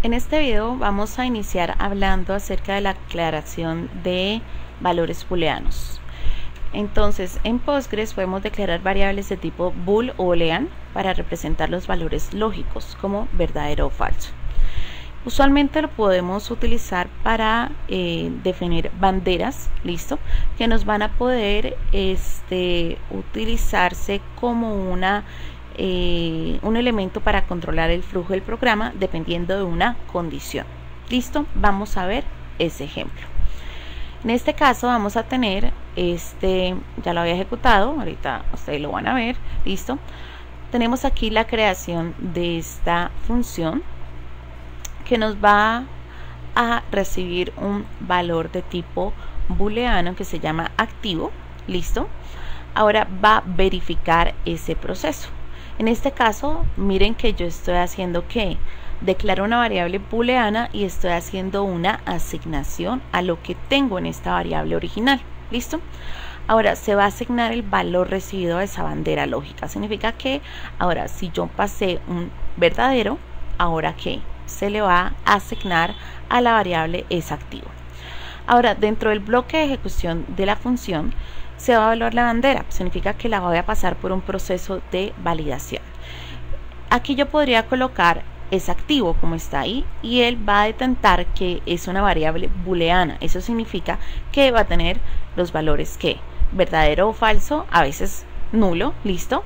En este video vamos a iniciar hablando acerca de la declaración de valores booleanos. Entonces, en Postgres podemos declarar variables de tipo bool o boolean para representar los valores lógicos como verdadero o falso. Usualmente lo podemos utilizar para definir banderas, ¿listo? Que nos van a poder utilizarse como un elemento para controlar el flujo del programa dependiendo de una condición. ¿Listo? Vamos a ver ese ejemplo. En este caso vamos a tener, ya lo había ejecutado, ahorita ustedes lo van a ver, ¿listo? Tenemos aquí la creación de esta función que nos va a recibir un valor de tipo booleano que se llama activo, ¿listo? Ahora va a verificar ese proceso. En este caso, miren que yo estoy haciendo que declaro una variable booleana y estoy haciendo una asignación a lo que tengo en esta variable original, ¿listo? Ahora se va a asignar el valor recibido a esa bandera lógica. Significa que ahora si yo pasé un verdadero, ahora que se le va a asignar a la variable es activo. Ahora dentro del bloque de ejecución de la función se va a evaluar la bandera, significa que la voy a pasar por un proceso de validación. Aquí yo podría colocar es activo como está ahí y él va a detectar que es una variable booleana. Eso significa que va a tener los valores que verdadero o falso, a veces nulo, listo,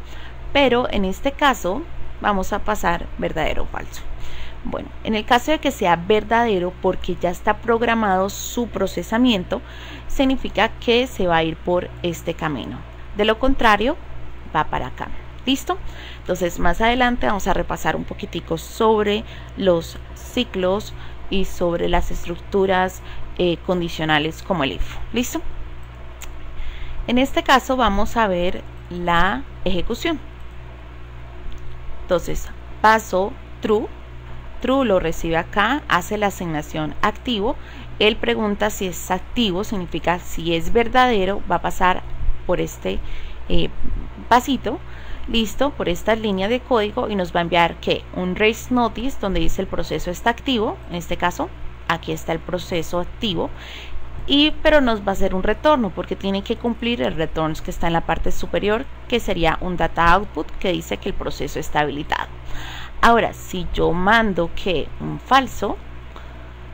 pero en este caso vamos a pasar verdadero o falso. Bueno, en el caso de que sea verdadero porque ya está programado su procesamiento, significa que se va a ir por este camino. De lo contrario, va para acá. ¿Listo? Entonces, más adelante vamos a repasar un poquitico sobre los ciclos y sobre las estructuras condicionales como el if. ¿Listo? En este caso vamos a ver la ejecución. Entonces, paso true. True lo recibe acá, hace la asignación activo. Él pregunta si es activo, significa si es verdadero, va a pasar por este pasito, listo, por esta línea de código y nos va a enviar que un raise notice donde dice el proceso está activo. En este caso, aquí está el proceso activo. Pero nos va a hacer un retorno porque tiene que cumplir el return que está en la parte superior, que sería un data output que dice que el proceso está habilitado. Ahora, si yo mando que un falso,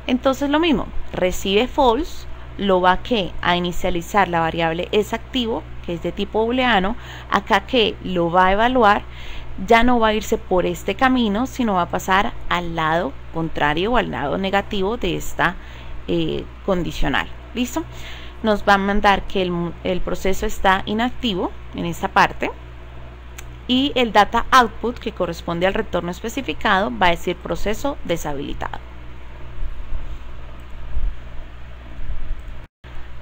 entonces lo mismo, recibe false, lo va a inicializar la variable es activo, que es de tipo booleano, acá que lo va a evaluar, ya no va a irse por este camino, sino va a pasar al lado contrario o al lado negativo de esta condicional. ¿Listo? Nos va a mandar que el proceso está inactivo en esta parte. Y el data output, que corresponde al retorno especificado, va a decir proceso deshabilitado.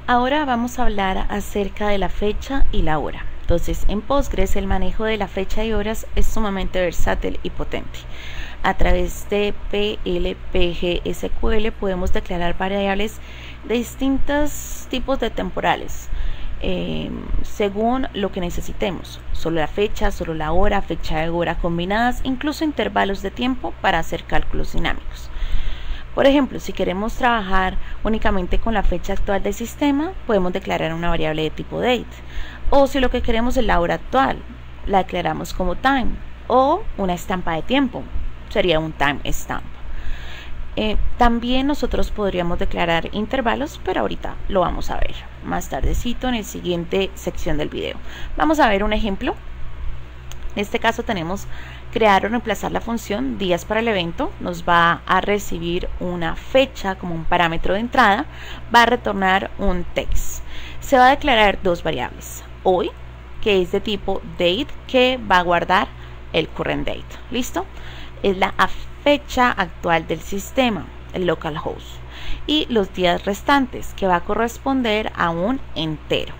Ahora vamos a hablar acerca de la fecha y la hora. Entonces, en Postgres el manejo de la fecha y horas es sumamente versátil y potente. A través de PLPG-SQL podemos declarar variables de distintos tipos de temporales. Según lo que necesitemos, solo la fecha, solo la hora, fecha y hora combinadas, incluso intervalos de tiempo para hacer cálculos dinámicos. Por ejemplo, si queremos trabajar únicamente con la fecha actual del sistema, podemos declarar una variable de tipo date, o si lo que queremos es la hora actual, la declaramos como time, o una estampa de tiempo, sería un time stamp. También nosotros podríamos declarar intervalos, pero ahorita lo vamos a ver más tardecito en la siguiente sección del video. Vamos a ver un ejemplo. En este caso tenemos crear o reemplazar la función días para el evento. Nos va a recibir una fecha como un parámetro de entrada. Va a retornar un text. Se va a declarar dos variables. Hoy, que es de tipo date, que va a guardar el current date. ¿Listo? Es la fecha actual del sistema, el localhost, y los días restantes, que va a corresponder a un entero.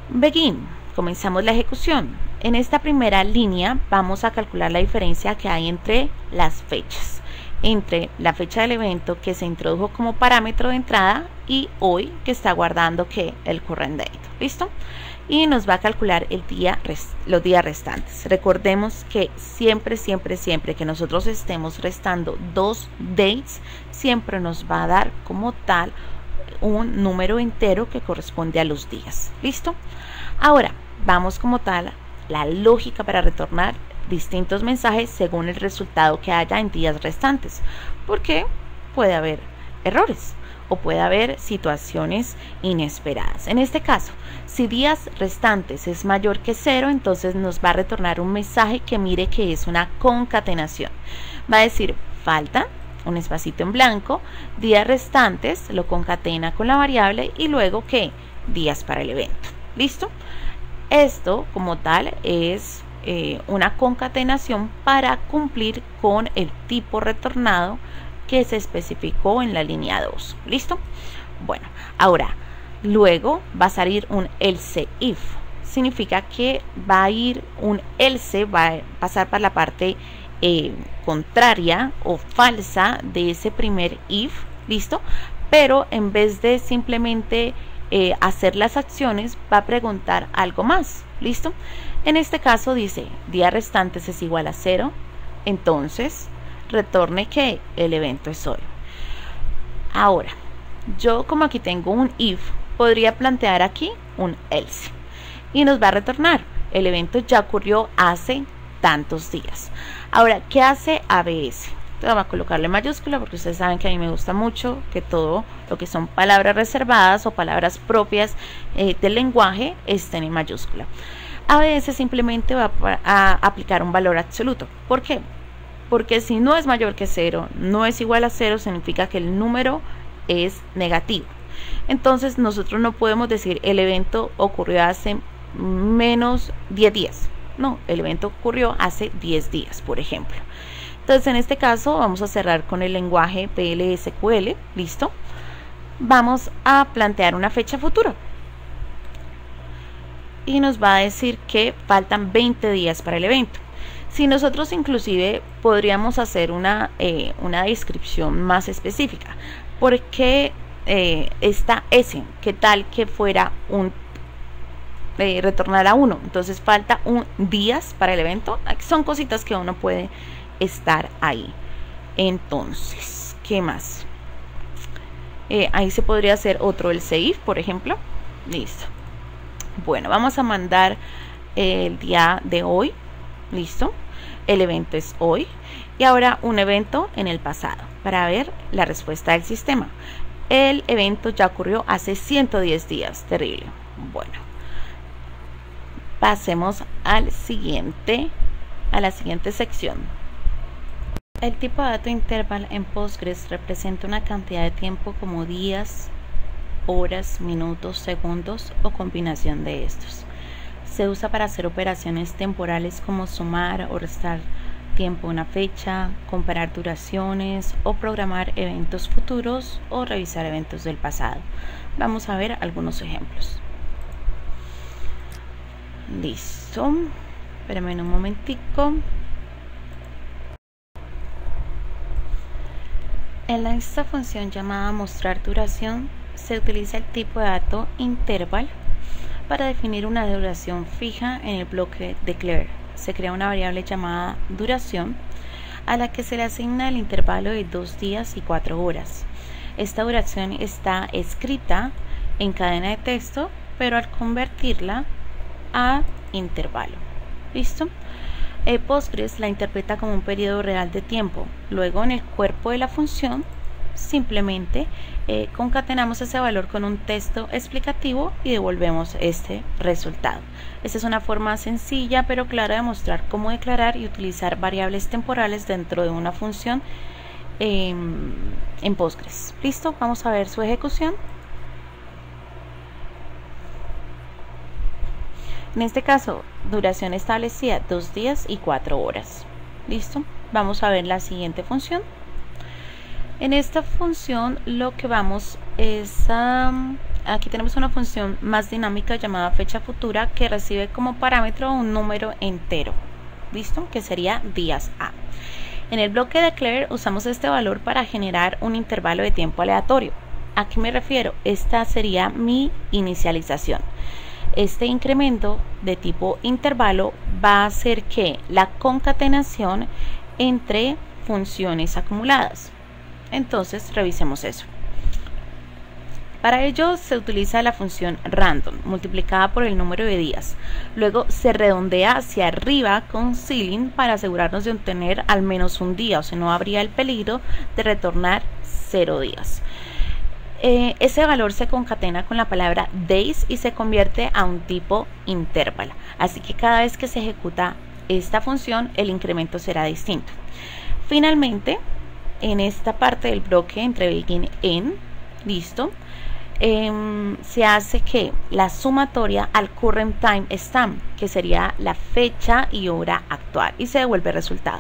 Begin, comenzamos la ejecución. En esta primera línea vamos a calcular la diferencia que hay entre las fechas, entre la fecha del evento que se introdujo como parámetro de entrada y hoy que está guardando que el current date. ¿Listo? y nos va a calcular los días restantes. Recordemos que siempre que nosotros estemos restando 2 days, siempre nos va a dar como tal un número entero que corresponde a los días. ¿Listo? Ahora vamos como tal la lógica para retornar distintos mensajes según el resultado que haya en días restantes, porque puede haber errores o puede haber situaciones inesperadas. En este caso, si días restantes es mayor que 0, entonces nos va a retornar un mensaje que mire que es una concatenación. Va a decir faltan, un espacito en blanco, días restantes, lo concatena con la variable y luego ¿qué? Días para el evento. ¿Listo? Esto como tal es una concatenación para cumplir con el tipo retornado que se especificó en la línea 2. ¿Listo? Bueno, ahora luego va a salir un else if. Significa que va a ir un else, va a pasar para la parte contraria o falsa de ese primer if. ¿Listo? Pero en vez de simplemente hacer las acciones, va a preguntar algo más. ¿Listo? En este caso dice días restantes es igual a 0, entonces retorne que el evento es hoy. Ahora, yo como aquí tengo un if, podría plantear aquí un else y nos va a retornar el evento ya ocurrió hace tantos días. Ahora, ¿qué hace ABS? Vamos a colocarle mayúscula porque ustedes saben que a mí me gusta mucho que todo lo que son palabras reservadas o palabras propias del lenguaje estén en mayúscula. ABS simplemente va a aplicar un valor absoluto. ¿Por qué? Porque si no es mayor que 0, no es igual a 0, significa que el número es negativo. Entonces nosotros no podemos decir el evento ocurrió hace menos 10 días. No, el evento ocurrió hace 10 días, por ejemplo. Entonces en este caso vamos a cerrar con el lenguaje PL/SQL. ¿Listo? Vamos a plantear una fecha futura. Y nos va a decir que faltan 20 días para el evento. Si nosotros inclusive podríamos hacer una descripción más específica. ¿Por qué esta S? ¿Qué tal que fuera un retornar a 1? Entonces falta un días para el evento. Son cositas que uno puede estar ahí. Entonces, ¿qué más? Ahí se podría hacer otro else if, por ejemplo. Listo. Bueno, vamos a mandar el día de hoy. Listo. El evento es hoy. Y ahora un evento en el pasado para ver la respuesta del sistema. El evento ya ocurrió hace 110 días. Terrible. Bueno, pasemos a la siguiente sección. El tipo de dato interval en Postgres representa una cantidad de tiempo como días, horas, minutos, segundos o combinación de estos. Se usa para hacer operaciones temporales como sumar o restar tiempo a una fecha, comparar duraciones o programar eventos futuros o revisar eventos del pasado. Vamos a ver algunos ejemplos. Listo. Espérenme un momentico. En esta función llamada mostrar duración se utiliza el tipo de dato interval para definir una duración fija en el bloque declare. Se crea una variable llamada duración a la que se le asigna el intervalo de 2 días y 4 horas. Esta duración está escrita en cadena de texto, pero al convertirla a intervalo. ¿Listo? Postgres la interpreta como un periodo real de tiempo. Luego en el cuerpo de la función simplemente concatenamos ese valor con un texto explicativo y devolvemos este resultado. Esta es una forma sencilla pero clara de mostrar cómo declarar y utilizar variables temporales dentro de una función en Postgres. Listo, vamos a ver su ejecución. En este caso, duración establecida 2 días y 4 horas. Listo, vamos a ver la siguiente función. En esta función lo que vamos es aquí tenemos una función más dinámica llamada fecha futura que recibe como parámetro un número entero. Listo, que sería días A. En el bloque declare usamos este valor para generar un intervalo de tiempo aleatorio. ¿A qué me refiero? Esta sería mi inicialización. Este incremento de tipo intervalo va a hacer que la concatenación entre funciones acumuladas. Entonces revisemos eso. Para ello se utiliza la función random multiplicada por el número de días. Luego se redondea hacia arriba con ceiling para asegurarnos de obtener al menos un día, o sea, no habría el peligro de retornar 0 días. Ese valor se concatena con la palabra days y se convierte a un tipo intervalo. Así que cada vez que se ejecuta esta función, el incremento será distinto. Finalmente, en esta parte del bloque entre begin y end, listo, se hace que la sumatoria al current time stamp, que sería la fecha y hora actual, y se devuelve el resultado.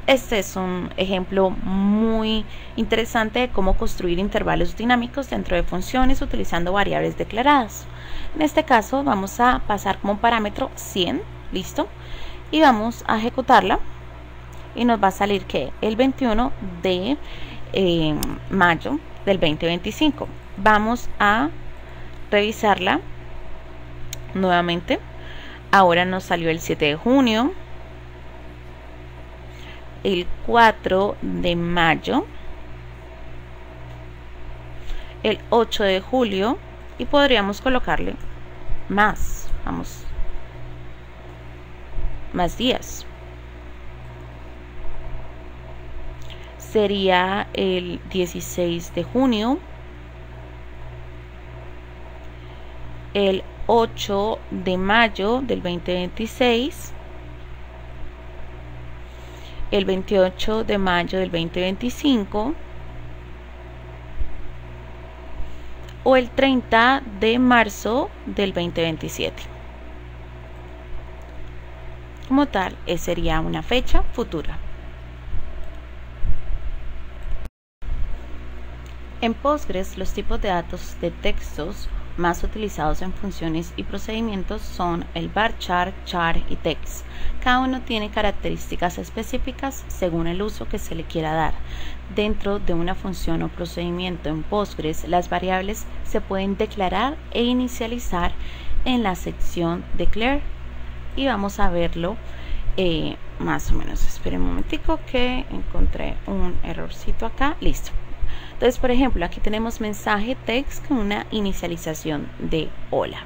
Este es un ejemplo muy interesante de cómo construir intervalos dinámicos dentro de funciones utilizando variables declaradas. En este caso vamos a pasar como parámetro 100, listo, y vamos a ejecutarla y nos va a salir que el 21 de mayo del 2025. Vamos a revisarla nuevamente. Ahora nos salió el 7 de junio, el 4 de mayo, el 8 de julio y podríamos colocarle más, vamos, más días. Sería el 16 de junio, el 8 de mayo del 2026, el 28 de mayo del 2025 o el 30 de marzo del 2027. Como tal, sería una fecha futura. En Postgres, los tipos de datos de textos más utilizados en funciones y procedimientos son el varchar, char y text. Cada uno tiene características específicas según el uso que se le quiera dar. Dentro de una función o procedimiento en Postgres, las variables se pueden declarar e inicializar en la sección declare y vamos a verlo más o menos. Esperen un momentico que encontré un errorcito acá. Listo. Entonces, por ejemplo, aquí tenemos mensaje text con una inicialización de hola.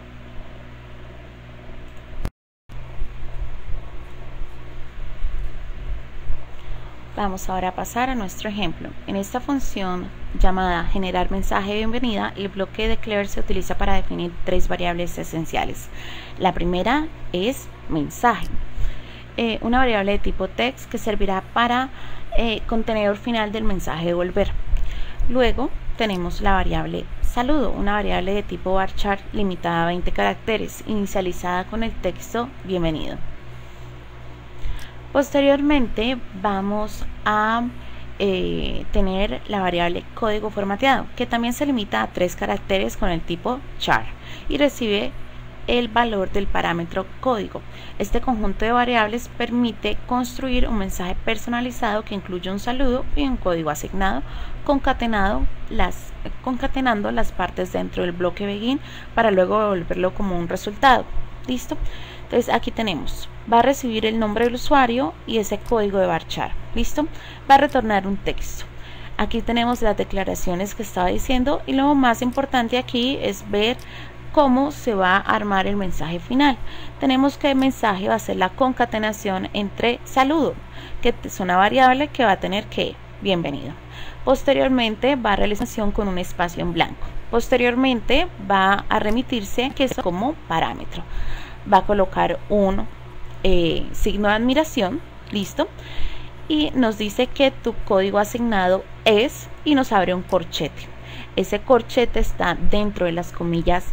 Vamos ahora a pasar a nuestro ejemplo. En esta función llamada generar mensaje de bienvenida, el bloque declare se utiliza para definir tres variables esenciales. La primera es mensaje, una variable de tipo text que servirá para contenedor final del mensaje devolver. Luego tenemos la variable saludo, una variable de tipo varchar limitada a 20 caracteres, inicializada con el texto bienvenido. Posteriormente vamos a tener la variable código formateado, que también se limita a 3 caracteres con el tipo char y recibe el valor del parámetro código. Este conjunto de variables permite construir un mensaje personalizado que incluye un saludo y un código asignado, concatenando las partes dentro del bloque begin para luego devolverlo como un resultado. ¿Listo? Entonces aquí tenemos, va a recibir el nombre del usuario y ese código de varchar. ¿Listo? Va a retornar un texto. Aquí tenemos las declaraciones que estaba diciendo y lo más importante aquí es ver cómo se va a armar el mensaje final. Tenemos que el mensaje va a ser la concatenación entre saludo, que es una variable que va a tener que bienvenido. Posteriormente va a realización con un espacio en blanco. Posteriormente va a remitirse que es como parámetro. Va a colocar un signo de admiración, listo, y nos dice que tu código asignado es, y nos abre un corchete. Ese corchete está dentro de las comillas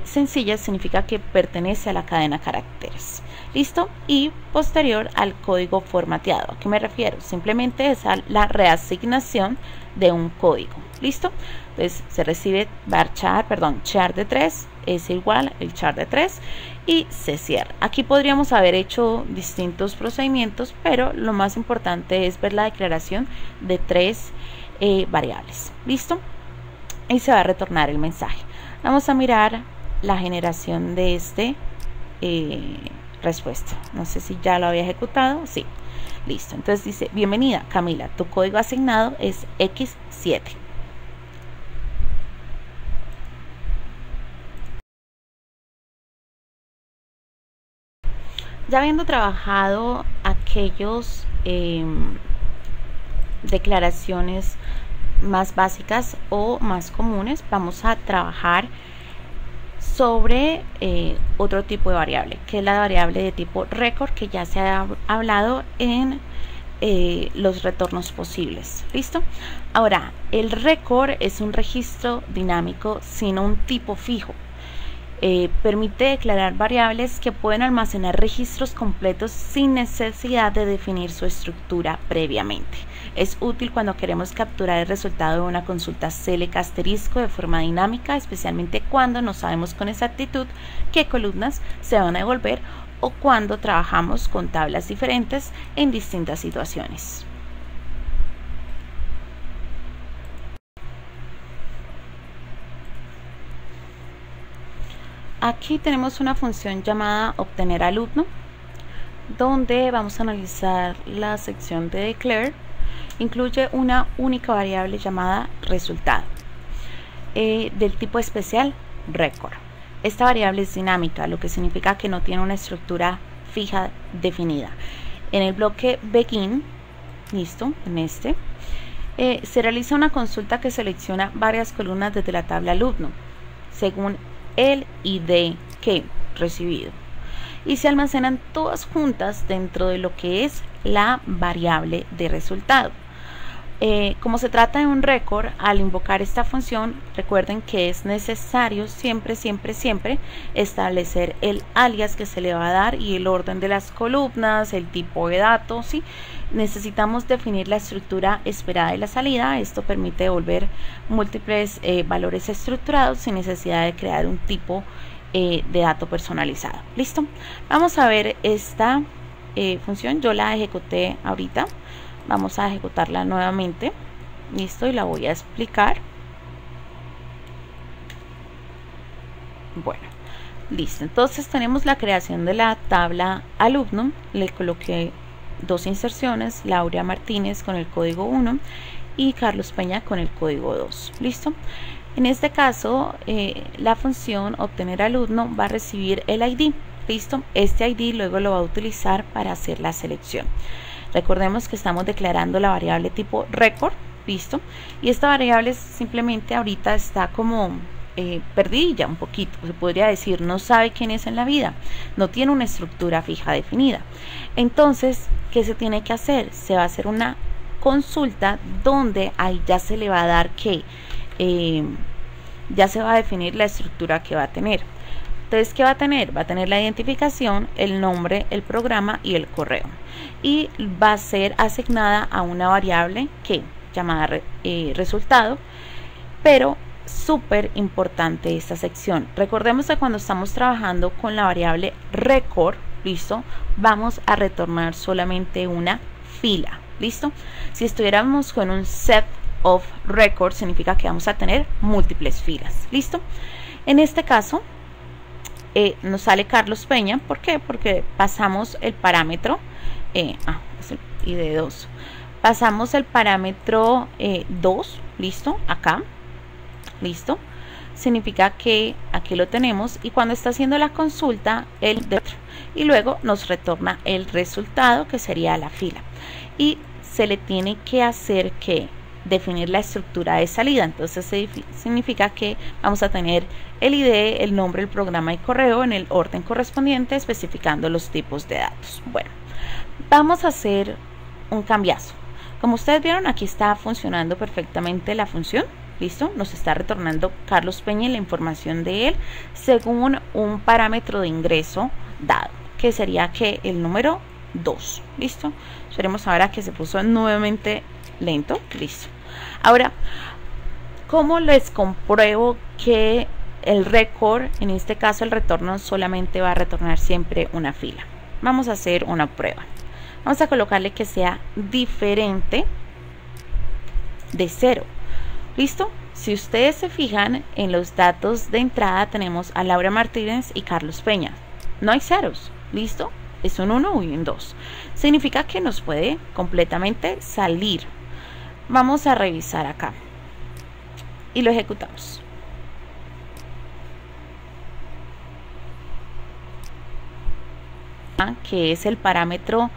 sencillas, significa que pertenece a la cadena caracteres. ¿Listo? Y posterior al código formateado. ¿A qué me refiero? Simplemente es a la reasignación de un código. ¿Listo? Entonces se recibe char de 3 es igual el char de 3 y se cierra. Aquí podríamos haber hecho distintos procedimientos, pero lo más importante es ver la declaración de 3 variables. ¿Listo? Y se va a retornar el mensaje. Vamos a mirar la generación de este respuesta. No sé si ya lo había ejecutado. Sí, listo. Entonces dice: bienvenida Camila, tu código asignado es X7. Ya habiendo trabajado aquellos declaraciones más básicas o más comunes, vamos a trabajar sobre otro tipo de variable, que es la variable de tipo record, que ya se ha hablado en los retornos posibles. ¿Listo? Ahora, el record es un registro dinámico sin un tipo fijo. Permite declarar variables que pueden almacenar registros completos sin necesidad de definir su estructura previamente. Es útil cuando queremos capturar el resultado de una consulta select asterisco de forma dinámica, especialmente cuando no sabemos con exactitud qué columnas se van a devolver o cuando trabajamos con tablas diferentes en distintas situaciones. Aquí tenemos una función llamada obtener alumno, donde vamos a analizar la sección de declare. Incluye una única variable llamada resultado, del tipo especial record. Esta variable es dinámica, lo que significa que no tiene una estructura fija definida. En el bloque begin, listo, en este, se realiza una consulta que selecciona varias columnas desde la tabla alumno, según el ID que recibido, y se almacenan todas juntas dentro de lo que es la variable de resultado. Como se trata de un record, al invocar esta función, recuerden que es necesario siempre establecer el alias que se le va a dar y el orden de las columnas, el tipo de datos, ¿sí? Necesitamos definir la estructura esperada de la salida. Esto permite devolver múltiples valores estructurados sin necesidad de crear un tipo de dato personalizado. ¿Listo? Vamos a ver esta función. Yo la ejecuté ahorita. Vamos a ejecutarla nuevamente. Listo, y la voy a explicar. Bueno, listo. Entonces tenemos la creación de la tabla alumno. Le coloqué dos inserciones: Laura Martínez con el código 1 y Carlos Peña con el código 2. Listo. En este caso, la función obtener alumno va a recibir el ID. Listo. Este ID luego lo va a utilizar para hacer la selección. Recordemos que estamos declarando la variable tipo record, listo, y esta variable simplemente ahorita está como perdida un poquito, se podría decir, no sabe quién es en la vida, no tiene una estructura fija definida. Entonces, ¿qué se tiene que hacer? Se va a hacer una consulta donde ahí ya se le va a dar que ya se va a definir la estructura que va a tener. Entonces, ¿qué va a tener? Va a tener la identificación, el nombre, el programa y el correo. Y va a ser asignada a una variable que llamada resultado, pero súper importante esta sección. Recordemos que cuando estamos trabajando con la variable record, listo, vamos a retornar solamente una fila, listo. Si estuviéramos con un set of records, significa que vamos a tener múltiples filas, listo. En este caso, nos sale Carlos Peña. ¿Por qué? Porque pasamos el parámetro es el ID 2. Pasamos el parámetro 2, listo, acá, listo. Significa que aquí lo tenemos y cuando está haciendo la consulta, y luego nos retorna el resultado, que sería la fila. Y se le tiene que hacer que definir la estructura de salida. Entonces significa que vamos a tener el ID, el nombre, el programa y correo en el orden correspondiente, especificando los tipos de datos. Bueno, vamos a hacer un cambiazo. Como ustedes vieron, aquí está funcionando perfectamente la función. Listo, nos está retornando Carlos Peña y la información de él según un parámetro de ingreso dado, que sería que el número 2. Listo, esperemos ahora que se puso nuevamente lento. Listo. Ahora, ¿cómo les compruebo que el record, en este caso el retorno, solamente va a retornar siempre una fila? Vamos a hacer una prueba. Vamos a colocarle que sea diferente de 0. ¿Listo? Si ustedes se fijan en los datos de entrada, tenemos a Laura Martínez y Carlos Peña. No hay ceros, ¿listo? Es un 1 y un 2. Significa que nos puede completamente salir. Vamos a revisar acá y lo ejecutamos. Que es el parámetro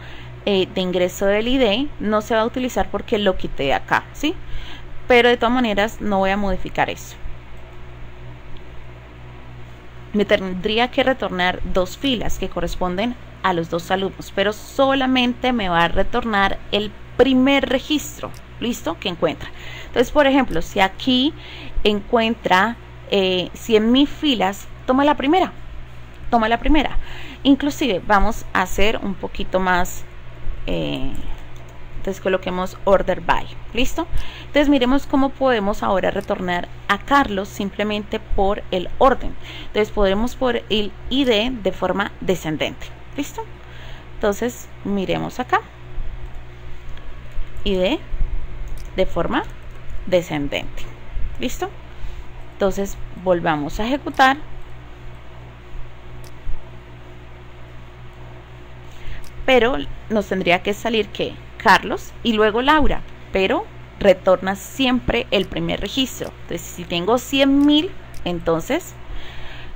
de ingreso del ID, no se va a utilizar porque lo quité de acá, ¿sí? Pero de todas maneras no voy a modificar eso. Me tendría que retornar dos filas que corresponden a los dos alumnos, pero solamente me va a retornar el primer registro, ¿listo? Que encuentra. Entonces, por ejemplo, si aquí encuentra 100.000 filas, toma la primera. Inclusive vamos a hacer un poquito más, entonces coloquemos order by, ¿listo? Entonces miremos cómo podemos ahora retornar a Carlos simplemente por el orden. Entonces podremos por el ID de forma descendente, ¿listo? Entonces miremos acá, ID de forma descendente, ¿listo? Entonces volvamos a ejecutar. Pero nos tendría que salir que Carlos y luego Laura, pero retorna siempre el primer registro. Entonces si tengo 100.000, entonces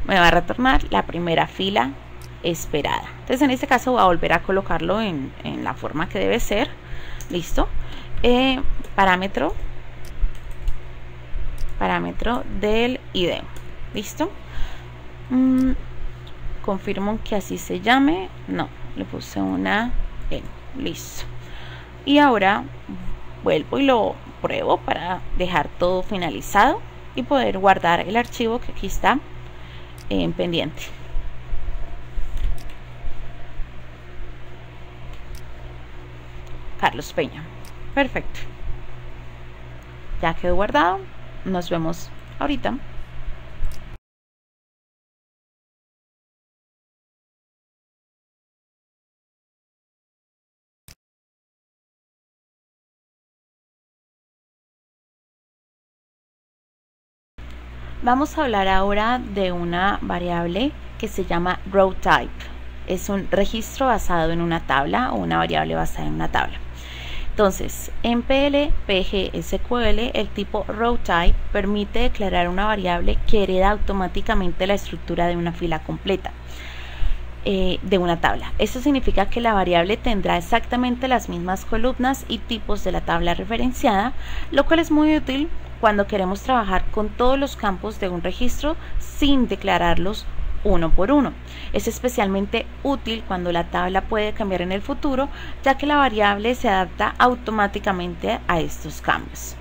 me va a retornar la primera fila esperada. Entonces en este caso voy a volver a colocarlo en la forma que debe ser. Listo. Parámetro del ID. Listo. Confirmo que así se llame. No, le puse una N. Listo. Y ahora vuelvo y lo pruebo para dejar todo finalizado y poder guardar el archivo que aquí está en pendiente. Carlos Peña. Perfecto. Ya quedó guardado. Nos vemos ahorita. Vamos a hablar ahora de una variable que se llama row type. Es un registro basado en una tabla o una variable basada en una tabla. Entonces, en PL, PG, SQL, el tipo row type permite declarar una variable que hereda automáticamente la estructura de una fila completa de una tabla. Esto significa que la variable tendrá exactamente las mismas columnas y tipos de la tabla referenciada, lo cual es muy útil cuando queremos trabajar con todos los campos de un registro sin declararlos uno por uno. Es especialmente útil cuando la tabla puede cambiar en el futuro, ya que la variable se adapta automáticamente a estos cambios.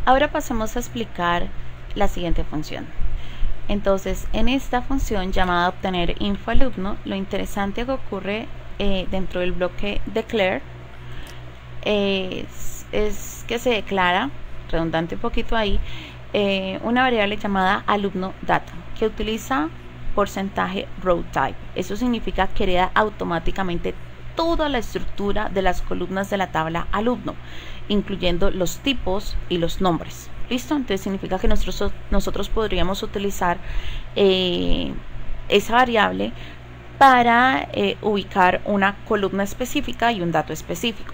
Ahora pasemos a explicar la siguiente función. Entonces, en esta función llamada obtener info alumno, lo interesante que ocurre dentro del bloque declare es que se declara, redundante un poquito ahí, una variable llamada alumno data que utiliza porcentaje row type. Eso significa que hereda automáticamente toda la estructura de las columnas de la tabla alumno, incluyendo los tipos y los nombres. ¿Listo? Entonces significa que nosotros podríamos utilizar esa variable para ubicar una columna específica y un dato específico.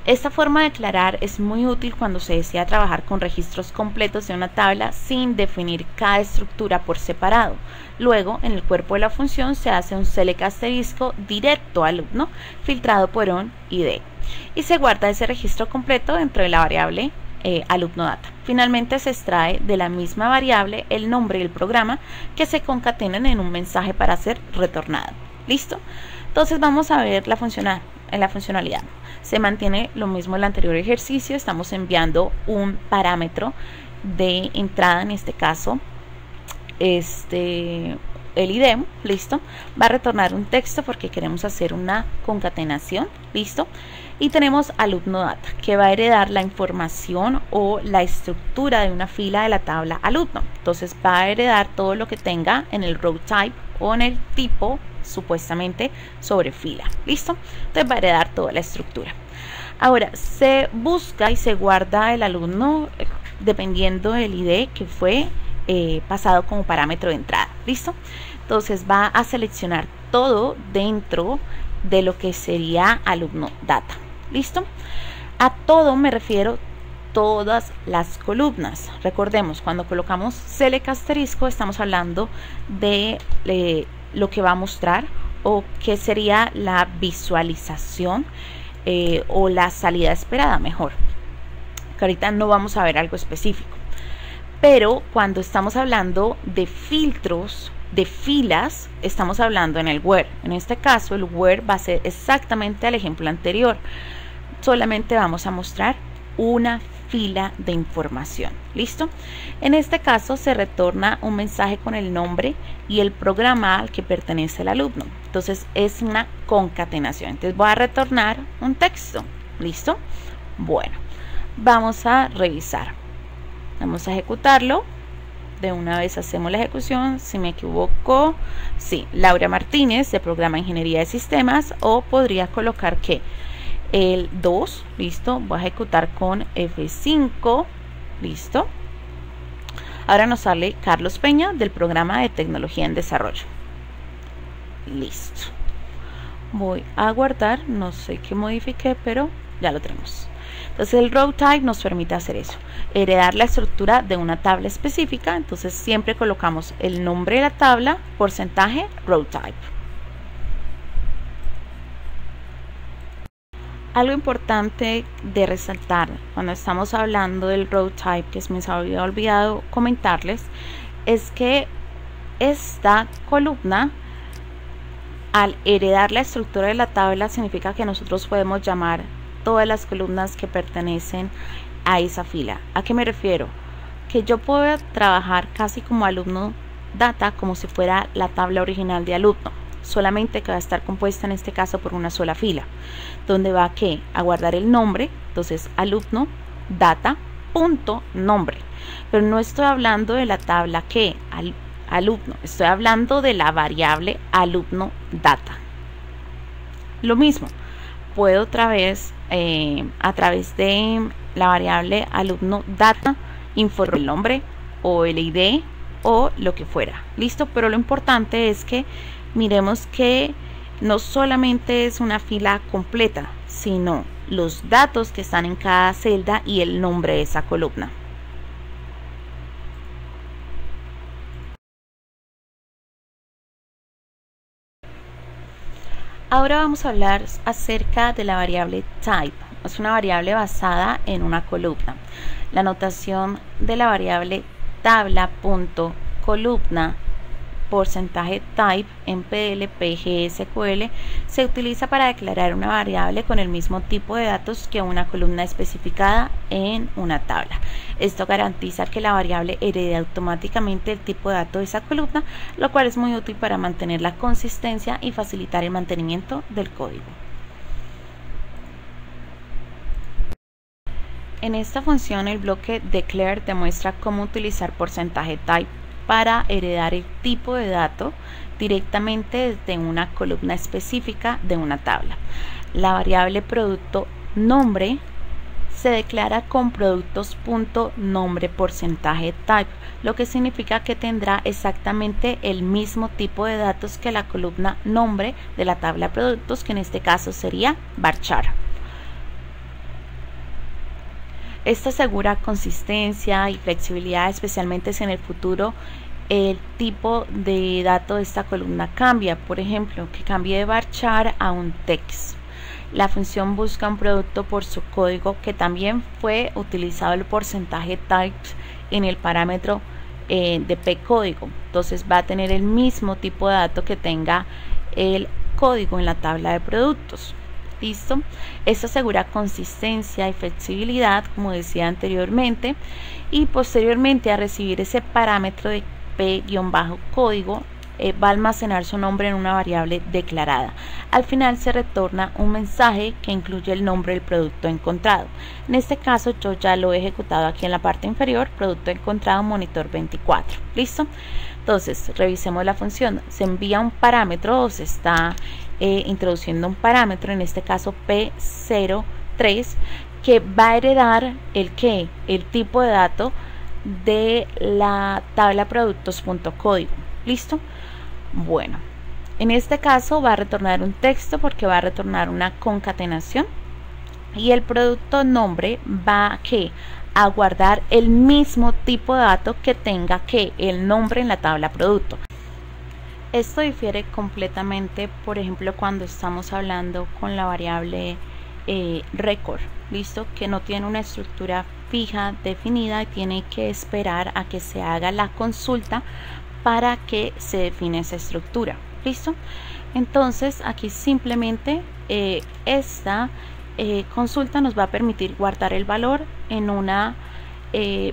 Esta forma de declarar es muy útil cuando se desea trabajar con registros completos de una tabla sin definir cada estructura por separado. Luego, en el cuerpo de la función se hace un select asterisco directo al alumno filtrado por un ID y se guarda ese registro completo dentro de la variable alumno data. Finalmente se extrae de la misma variable el nombre y el programa que se concatenan en un mensaje para ser retornado. ¿Listo? Entonces vamos a ver la funcionalidad. Se mantiene lo mismo el anterior ejercicio. Estamos enviando un parámetro de entrada, en este caso el ID, listo, va a retornar un texto porque queremos hacer una concatenación, listo, y tenemos alumno data que va a heredar la información o la estructura de una fila de la tabla alumno. Entonces va a heredar todo lo que tenga en el row type o en el tipo supuestamente sobre fila, listo. Entonces va a heredar toda la estructura. Ahora, se busca y se guarda el alumno dependiendo del ID que fue pasado como parámetro de entrada. ¿Listo? Entonces va a seleccionar todo dentro de lo que sería alumno data. ¿Listo? A todo me refiero todas las columnas. Recordemos, cuando colocamos select asterisco estamos hablando de lo que va a mostrar o que sería la visualización o la salida esperada, mejor, que ahorita no vamos a ver algo específico. Pero cuando estamos hablando de filtros, de filas, estamos hablando en el where. En este caso el where va a ser exactamente al ejemplo anterior, solamente vamos a mostrar una fila de información. ¿Listo? En este caso se retorna un mensaje con el nombre y el programa al que pertenece el alumno. Entonces es una concatenación. Entonces voy a retornar un texto. ¿Listo? Bueno, vamos a revisar. Vamos a ejecutarlo. De una vez hacemos la ejecución. Si me equivoco, sí, Laura Martínez, de programa Ingeniería de Sistemas, o podría colocar que el 2, listo, voy a ejecutar con F5, listo. Ahora nos sale Carlos Peña, del programa de Tecnología en Desarrollo. Listo. Voy a guardar, no sé qué modifiqué, pero ya lo tenemos. Entonces el row type nos permite hacer eso, heredar la estructura de una tabla específica. Entonces siempre colocamos el nombre de la tabla, porcentaje, row type. Algo importante de resaltar cuando estamos hablando del row type, que se me había olvidado comentarles, es que esta columna, al heredar la estructura de la tabla, significa que nosotros podemos llamar todas las columnas que pertenecen a esa fila. ¿A qué me refiero? Que yo puedo trabajar casi como alumno data, como si fuera la tabla original de alumno, solamente que va a estar compuesta en este caso por una sola fila, donde va a guardar el nombre. Entonces alumno data punto nombre, pero no estoy hablando de la tabla que alumno, estoy hablando de la variable alumno data. Lo mismo, puedo otra vez a través de la variable alumno data informar el nombre o el ID o lo que fuera. Listo, pero lo importante es que miremos que no solamente es una fila completa, sino los datos que están en cada celda y el nombre de esa columna. Ahora vamos a hablar acerca de la variable type. Es una variable basada en una columna. La notación de la variable tabla.columna porcentaje type en PL, PG, SQL se utiliza para declarar una variable con el mismo tipo de datos que una columna especificada en una tabla. Esto garantiza que la variable herede automáticamente el tipo de datos de esa columna, lo cual es muy útil para mantener la consistencia y facilitar el mantenimiento del código. En esta función el bloque declare demuestra cómo utilizar porcentaje type para heredar el tipo de dato directamente desde una columna específica de una tabla. La variable producto nombre se declara con productos.nombre porcentaje type, lo que significa que tendrá exactamente el mismo tipo de datos que la columna nombre de la tabla productos, que en este caso sería varchar. Esto asegura consistencia y flexibilidad, especialmente si en el futuro el tipo de dato de esta columna cambia. Por ejemplo, que cambie de varchar a un text. La función busca un producto por su código, que también fue utilizado el porcentaje type en el parámetro de pcódigo. Entonces va a tener el mismo tipo de dato que tenga el código en la tabla de productos. ¿Listo? Esto asegura consistencia y flexibilidad, como decía anteriormente, y posteriormente a recibir ese parámetro de p-código va a almacenar su nombre en una variable declarada. Al final se retorna un mensaje que incluye el nombre del producto encontrado. En este caso yo ya lo he ejecutado aquí en la parte inferior, producto encontrado monitor 24. ¿Listo? Entonces revisemos la función. Se envía un parámetro o se está introduciendo un parámetro, en este caso P0 3 que va a heredar el tipo de dato de la tabla productos.código. ¿Listo? Bueno, en este caso va a retornar un texto porque va a retornar una concatenación, y el producto nombre va a guardar el mismo tipo de dato que tenga el nombre en la tabla producto. Esto difiere completamente, por ejemplo, cuando estamos hablando con la variable record, listo, que no tiene una estructura fija definida y tiene que esperar a que se haga la consulta para que se define esa estructura. Listo, entonces aquí simplemente esta consulta nos va a permitir guardar el valor en una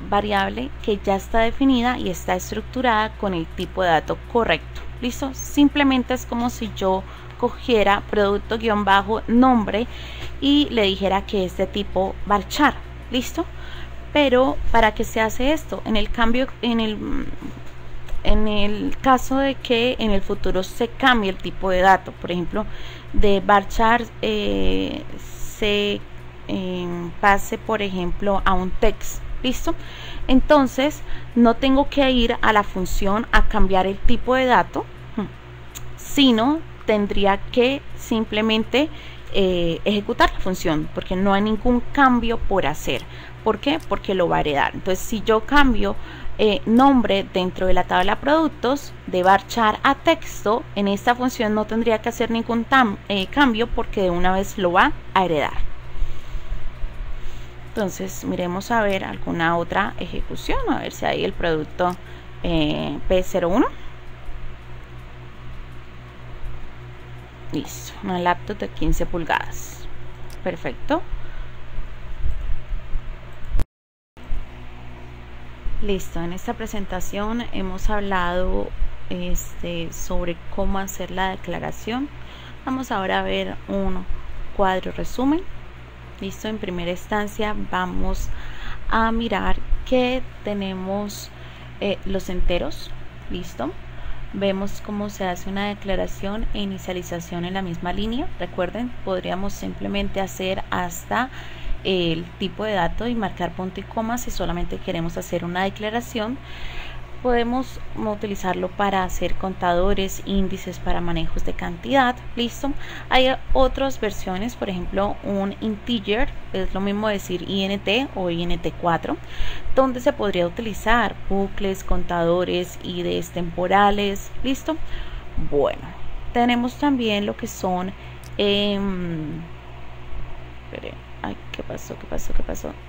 variable que ya está definida y está estructurada con el tipo de dato correcto. Listo, simplemente es como si yo cogiera producto-nombre y le dijera que es de tipo varchar. Listo, pero ¿para qué se hace esto? En el caso de que en el futuro se cambie el tipo de dato, por ejemplo, de varchar se pase, por ejemplo, a un text. Listo, entonces no tengo que ir a la función a cambiar el tipo de dato, sino tendría que simplemente ejecutar la función, porque no hay ningún cambio por hacer. ¿Por qué? Porque lo va a heredar. Entonces, si yo cambio nombre dentro de la tabla productos de varchar a texto, en esta función no tendría que hacer ningún cambio, porque de una vez lo va a heredar. Entonces miremos a ver alguna otra ejecución, a ver si hay el producto P01. Listo, una laptop de 15 pulgadas. Perfecto. Listo, en esta presentación hemos hablado sobre cómo hacer la declaración. Vamos ahora a ver un cuadro resumen. Listo, en primera instancia vamos a mirar que tenemos los enteros. Listo, vemos cómo se hace una declaración e inicialización en la misma línea. Recuerden, podríamos simplemente hacer hasta el tipo de dato y marcar punto y coma si solamente queremos hacer una declaración. Podemos utilizarlo para hacer contadores, índices para manejos de cantidad. Listo, hay otras versiones, por ejemplo un integer, es lo mismo decir int o int4, donde se podría utilizar bucles, contadores, IDs temporales. Listo, bueno, tenemos también lo que son ay, ¿qué pasó?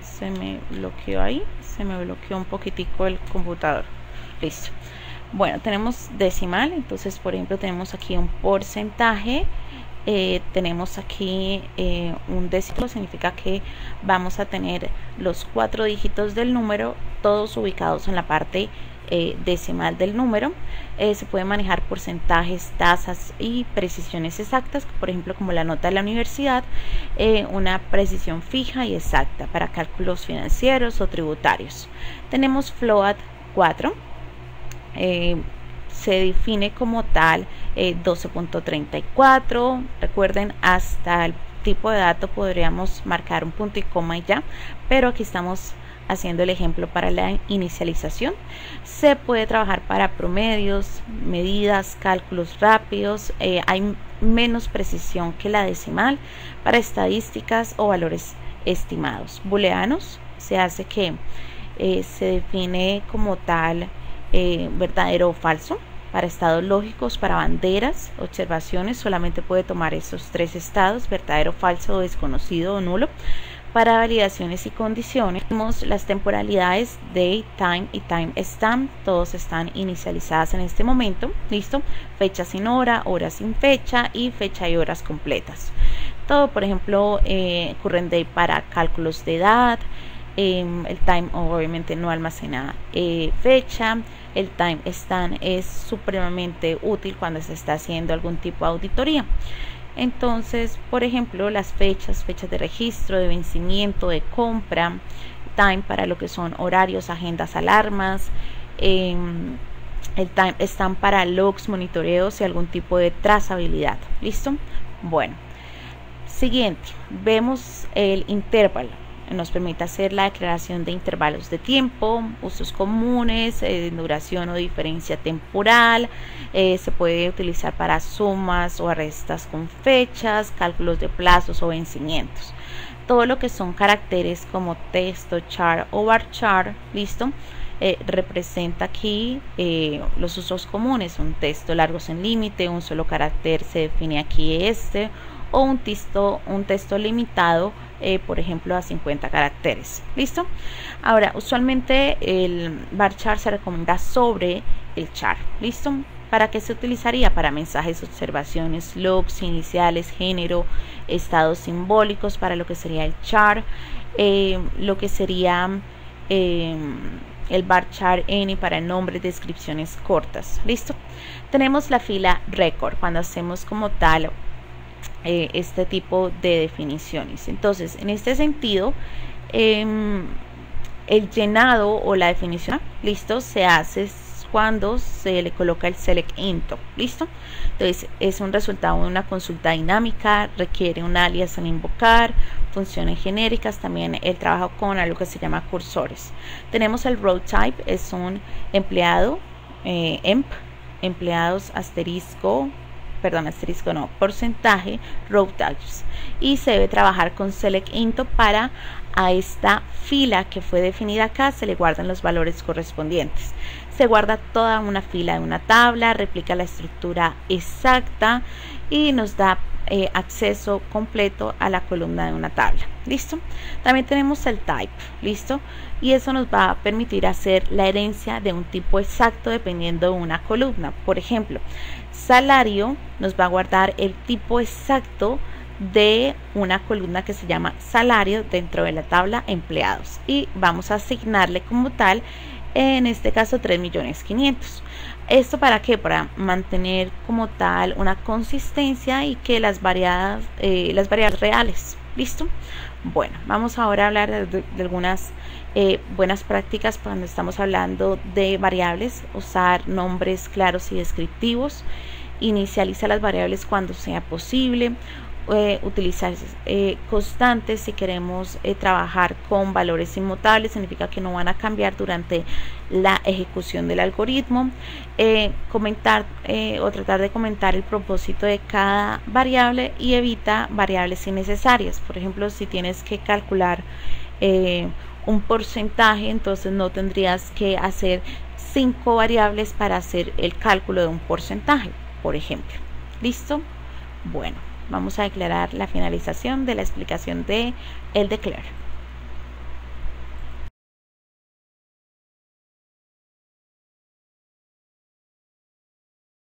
Se me bloqueó ahí, se me bloqueó un poquitico el computador. Listo. Bueno, tenemos decimal, entonces por ejemplo tenemos aquí un porcentaje, tenemos aquí un décimo, significa que vamos a tener los 4 dígitos del número todos ubicados en la parte decimal del número. Se puede manejar porcentajes, tasas y precisiones exactas, por ejemplo como la nota de la universidad, una precisión fija y exacta para cálculos financieros o tributarios. Tenemos float 4, se define como tal 12.34. recuerden, hasta el tipo de dato podríamos marcar un punto y coma y ya, pero aquí estamos haciendo el ejemplo para la inicialización. Se puede trabajar para promedios, medidas, cálculos rápidos, hay menos precisión que la decimal para estadísticas o valores estimados. Booleanos, se hace que se define como tal verdadero o falso. Para estados lógicos, para banderas, observaciones, solamente puede tomar esos 3 estados: verdadero, falso, desconocido o nulo. Para validaciones y condiciones, tenemos las temporalidades date, time y timestamp, todos están inicializadas en este momento. Listo, fecha sin hora, hora sin fecha y fecha y horas completas. Todo, por ejemplo, current date para cálculos de edad. El time obviamente no almacena fecha. El timestamp es supremamente útil cuando se está haciendo algún tipo de auditoría. Entonces, por ejemplo, las fechas de registro, de vencimiento, de compra, time para lo que son horarios, agendas, alarmas, el timestamp para logs, monitoreos y algún tipo de trazabilidad. ¿Listo? Bueno, Siguiente, vemos el intervalo. Nos permite hacer la declaración de intervalos de tiempo, usos comunes, duración o diferencia temporal. Se puede utilizar para sumas o restas con fechas, cálculos de plazos o vencimientos. Todo lo que son caracteres como texto, char o varchar, listo, representa aquí los usos comunes. Un texto largo sin límite, un solo carácter se define aquí o un texto limitado, por ejemplo, a 50 caracteres. ¿Listo? Ahora, usualmente el varchar se recomienda sobre el char. ¿Listo? ¿Para qué se utilizaría? Para mensajes, observaciones, logs, iniciales, género, estados simbólicos, para lo que sería el char, lo que sería el varchar n para nombres, descripciones cortas. ¿Listo? Tenemos la fila record cuando hacemos como tal este tipo de definiciones. Entonces, en este sentido, el llenado o la definición, listo, se hace cuando se le coloca el select into, listo. Entonces, es un resultado de una consulta dinámica, requiere un alias al invocar, funciones genéricas, también el trabajo con algo que se llama cursores. Tenemos el row type, es un empleado, empleados porcentaje, row types, y se debe trabajar con select into para a esta fila que fue definida acá se le guardan los valores correspondientes. Se guarda toda una fila de una tabla, replica la estructura exacta y nos da acceso completo a la columna de una tabla. ¿Listo? También tenemos el type, ¿listo? Y eso nos va a permitir hacer la herencia de un tipo exacto dependiendo de una columna. Por ejemplo, salario nos va a guardar el tipo exacto de una columna que se llama salario dentro de la tabla empleados y vamos a asignarle como tal, en este caso 3.500.000. ¿Esto para qué? Para mantener como tal una consistencia y que las variables reales. ¿Listo? Bueno, vamos ahora a hablar de algunas buenas prácticas cuando estamos hablando de variables. Usar nombres claros y descriptivos. Inicializa las variables cuando sea posible. Utilizar constantes si queremos trabajar con valores inmutables, significa que no van a cambiar durante la ejecución del algoritmo. Comentar o tratar de comentar el propósito de cada variable y evita variables innecesarias. Por ejemplo, si tienes que calcular un porcentaje, entonces no tendrías que hacer 5 variables para hacer el cálculo de un porcentaje, por ejemplo. ¿Listo? Bueno, vamos a declarar la finalización de la explicación de el declare.